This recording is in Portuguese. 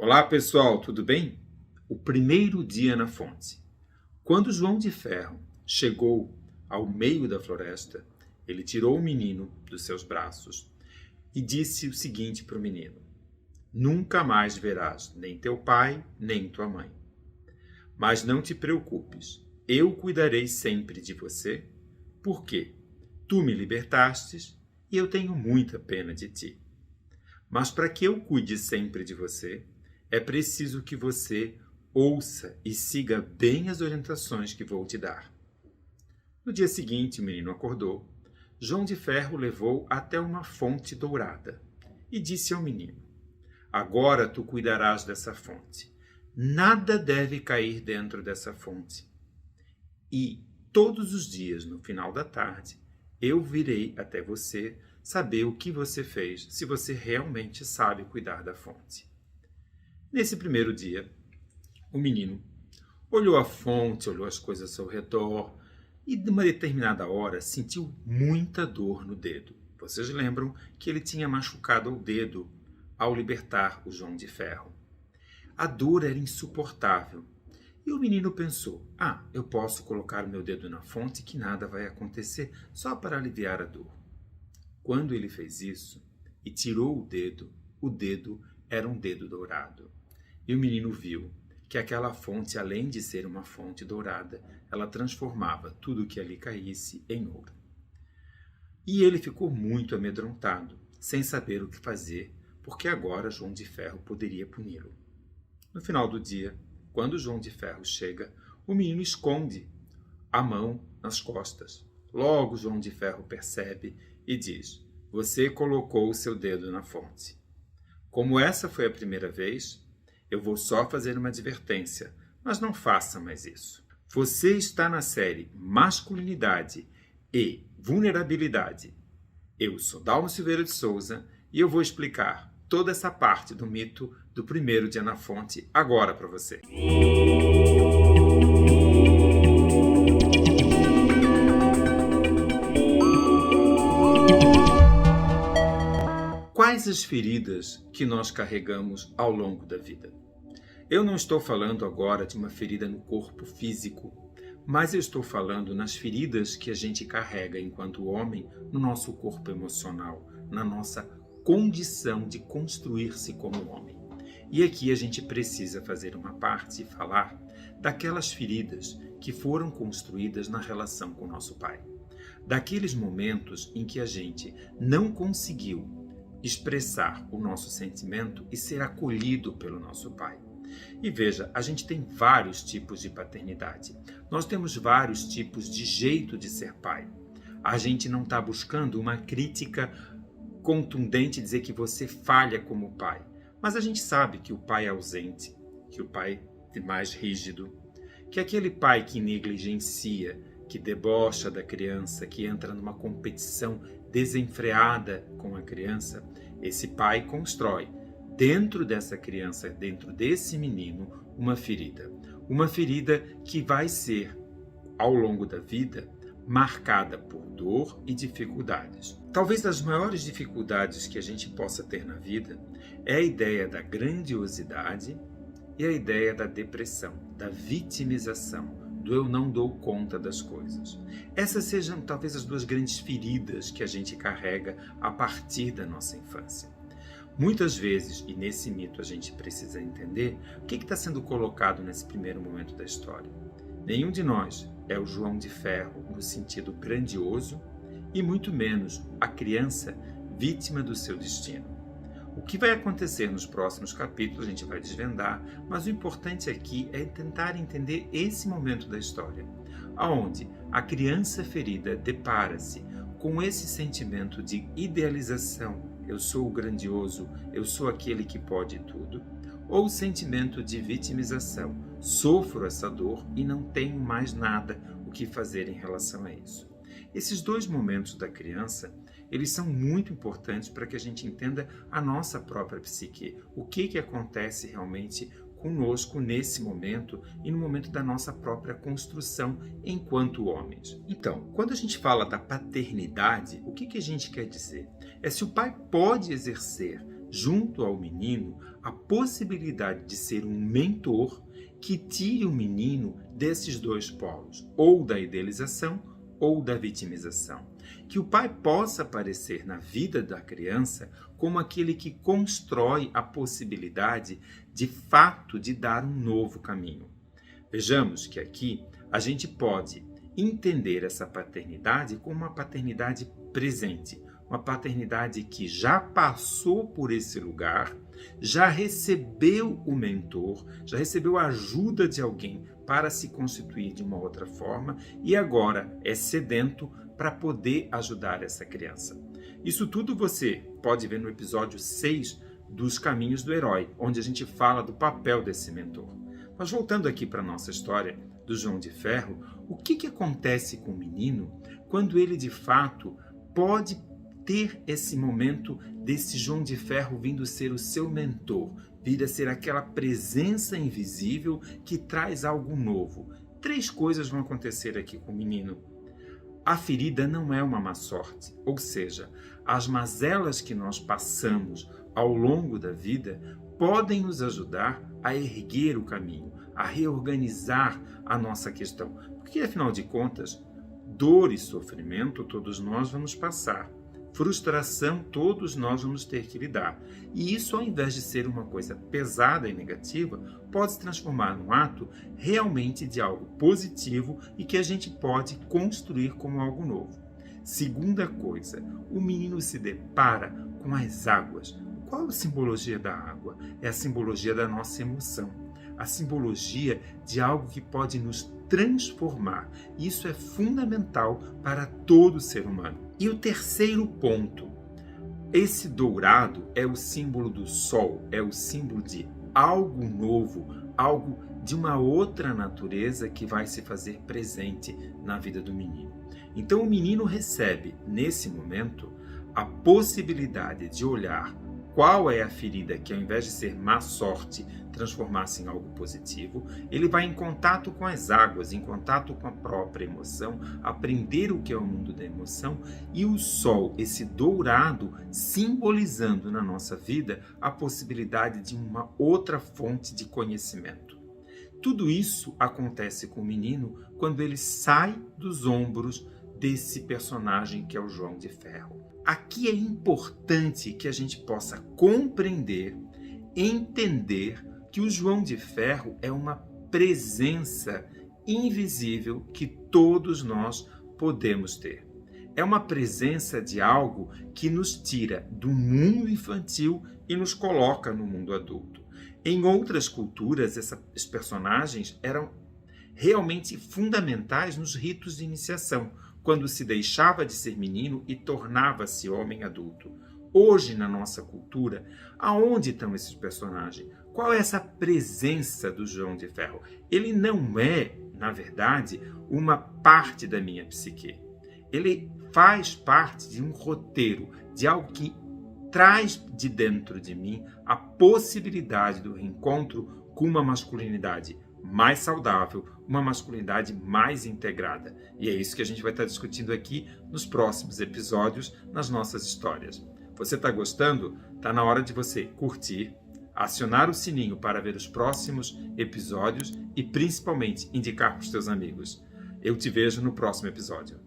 Olá pessoal, tudo bem? O primeiro dia na fonte. Quando João de Ferro chegou ao meio da floresta, ele tirou o menino dos seus braços e disse o seguinte para o menino: Nunca mais verás nem teu pai, nem tua mãe. Mas não te preocupes, eu cuidarei sempre de você, porque tu me libertastes e eu tenho muita pena de ti. Mas para que eu cuide sempre de você, é preciso que você ouça e siga bem as orientações que vou te dar. No dia seguinte, o menino acordou. João de Ferro levou até uma fonte dourada e disse ao menino: Agora tu cuidarás dessa fonte. Nada deve cair dentro dessa fonte. E todos os dias, no final da tarde, eu virei até você saber o que você fez, se você realmente sabe cuidar da fonte. Nesse primeiro dia, o menino olhou a fonte, olhou as coisas ao seu redor e, de uma determinada hora, sentiu muita dor no dedo. Vocês lembram que ele tinha machucado o dedo ao libertar o João de Ferro. A dor era insuportável. E o menino pensou: eu posso colocar o meu dedo na fonte que nada vai acontecer, só para aliviar a dor. Quando ele fez isso e tirou o dedo era um dedo dourado. E o menino viu que aquela fonte, além de ser uma fonte dourada, ela transformava tudo que ali caísse em ouro. E ele ficou muito amedrontado, sem saber o que fazer, porque agora João de Ferro poderia puni-lo. No final do dia, quando João de Ferro chega, o menino esconde a mão nas costas. Logo João de Ferro percebe e diz: Você colocou o seu dedo na fonte. Como essa foi a primeira vez, eu vou só fazer uma advertência, mas não faça mais isso. Você está na série Masculinidade e Vulnerabilidade. Eu sou Dalmo Silveira de Souza e eu vou explicar toda essa parte do mito do primeiro dia na fonte agora para você. Quais as feridas que nós carregamos ao longo da vida? Eu não estou falando agora de uma ferida no corpo físico, mas eu estou falando nas feridas que a gente carrega enquanto homem no nosso corpo emocional, na nossa condição de construir-se como homem. E aqui a gente precisa fazer uma parte e falar daquelas feridas que foram construídas na relação com nosso pai. Daqueles momentos em que a gente não conseguiu expressar o nosso sentimento e ser acolhido pelo nosso pai. E veja, a gente tem vários tipos de paternidade. Nós temos vários tipos de jeito de ser pai. A gente não está buscando uma crítica contundente, dizer que você falha como pai. Mas a gente sabe que o pai é ausente, que o pai é mais rígido, que aquele pai que negligencia, que debocha da criança, que entra numa competição desenfreada com a criança, esse pai constrói dentro dessa criança, dentro desse menino, uma ferida. Uma ferida que vai ser, ao longo da vida, marcada por dor e dificuldades. Talvez as maiores dificuldades que a gente possa ter na vida é a ideia da grandiosidade e a ideia da depressão, da vitimização, do eu não dou conta das coisas. Essas sejam talvez as duas grandes feridas que a gente carrega a partir da nossa infância. Muitas vezes, e nesse mito a gente precisa entender, o que está sendo colocado nesse primeiro momento da história? Nenhum de nós é o João de Ferro no sentido grandioso e muito menos a criança vítima do seu destino. O que vai acontecer nos próximos capítulos a gente vai desvendar, mas o importante aqui é tentar entender esse momento da história, onde a criança ferida depara-se com esse sentimento de idealização, eu sou o grandioso, eu sou aquele que pode tudo, ou o sentimento de vitimização, sofro essa dor e não tenho mais nada o que fazer em relação a isso. Esses dois momentos da criança, eles são muito importantes para que a gente entenda a nossa própria psique, o que acontece realmente conosco nesse momento e no momento da nossa própria construção enquanto homens. Então, quando a gente fala da paternidade, o que a gente quer dizer? É se o pai pode exercer junto ao menino a possibilidade de ser um mentor que tire o menino desses dois polos, ou da idealização ou da vitimização. Que o pai possa aparecer na vida da criança como aquele que constrói a possibilidade de fato de dar um novo caminho. Vejamos que aqui a gente pode entender essa paternidade como uma paternidade presente, uma paternidade que já passou por esse lugar, já recebeu o mentor, já recebeu a ajuda de alguém para se constituir de uma outra forma e agora é sedento para poder ajudar essa criança. Isso tudo você pode ver no episódio 6 dos Caminhos do Herói, onde a gente fala do papel desse mentor. Mas voltando aqui para a nossa história do João de Ferro, o que acontece com o menino quando ele de fato pode ter esse momento desse João de Ferro vindo ser o seu mentor, vir a ser aquela presença invisível que traz algo novo? 3 coisas vão acontecer aqui com o menino. A ferida não é uma má sorte, ou seja, as mazelas que nós passamos ao longo da vida podem nos ajudar a erguer o caminho, a reorganizar a nossa questão. Porque, afinal de contas, dor e sofrimento todos nós vamos passar. Frustração todos nós vamos ter que lidar. E isso, ao invés de ser uma coisa pesada e negativa, pode se transformar num ato realmente de algo positivo e que a gente pode construir como algo novo. Segunda coisa, o menino se depara com as águas. Qual a simbologia da água? É a simbologia da nossa emoção. A simbologia de algo que pode nos transformar. Isso é fundamental para todo ser humano. E o terceiro ponto, esse dourado é o símbolo do sol, é o símbolo de algo novo, algo de uma outra natureza que vai se fazer presente na vida do menino. Então o menino recebe, nesse momento, a possibilidade de olhar qual é a ferida que, ao invés de ser má sorte, transformasse em algo positivo. Ele vai em contato com as águas, em contato com a própria emoção, aprender o que é o mundo da emoção, e o sol, esse dourado, simbolizando na nossa vida a possibilidade de uma outra fonte de conhecimento. Tudo isso acontece com o menino quando ele sai dos ombros desse personagem que é o João de Ferro. Aqui é importante que a gente possa compreender, entender que o João de Ferro é uma presença invisível que todos nós podemos ter. É uma presença de algo que nos tira do mundo infantil e nos coloca no mundo adulto. Em outras culturas, esses personagens eram realmente fundamentais nos ritos de iniciação, quando se deixava de ser menino e tornava-se homem adulto. Hoje, na nossa cultura, aonde estão esses personagens? Qual é essa presença do João de Ferro? Ele não é, na verdade, uma parte da minha psique. Ele faz parte de um roteiro, de algo que traz de dentro de mim a possibilidade do reencontro com uma masculinidade mais saudável, uma masculinidade mais integrada. E é isso que a gente vai estar discutindo aqui nos próximos episódios, nas nossas histórias. Você está gostando? Está na hora de você curtir, acionar o sininho para ver os próximos episódios e principalmente indicar para os seus amigos. Eu te vejo no próximo episódio.